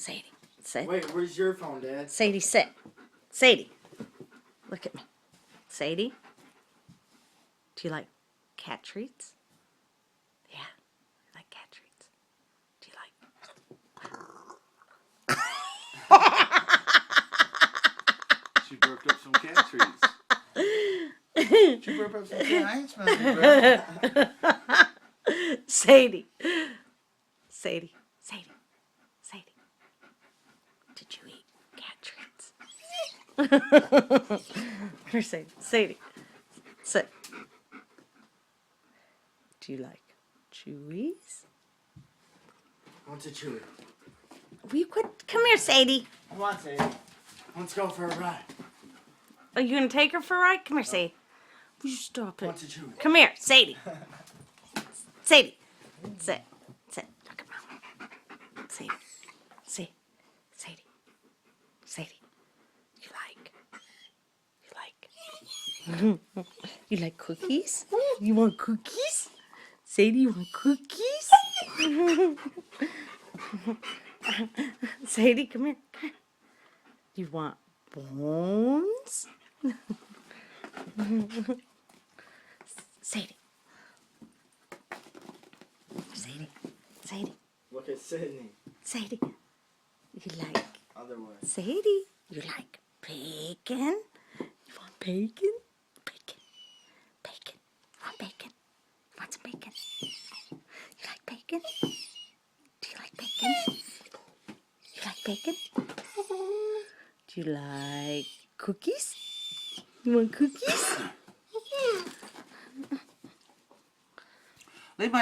Sadie, sit. Wait, where's your phone, Dad? Sadie, sit. Sadie, look at me. Sadie, do you like cat treats? Yeah, I like cat treats. Do you like... She burped up some cat treats. She burped up some cat. I ain't smelling burp. Sadie, Sadie, Sadie, Sadie, did you eat cat treats? Where's Sadie? Sadie, sit. Do you like chewies? What's a chewy? Will you quit? Come here, Sadie. Come on, Sadie. Let's go for a ride. Are you gonna take her for a ride? Come here, Sadie. Will you stop it? What's a chewy? Come here, Sadie. Sadie, sit, sit. Look at Mama. Sadie, Sadie, Sadie, Sadie. You like cookies? You want cookies? Sadie, you want cookies? Sadie, come here. You want bones? Sadie. Sadie. Sadie. Look at Sydney. Sadie. You like... Otherwise. Sadie, you like bacon? You want bacon? Bacon. Bacon. You want bacon? You want some bacon? You like bacon? Do you like bacon? You like bacon? Do you like cookies? You want cookies? Leave my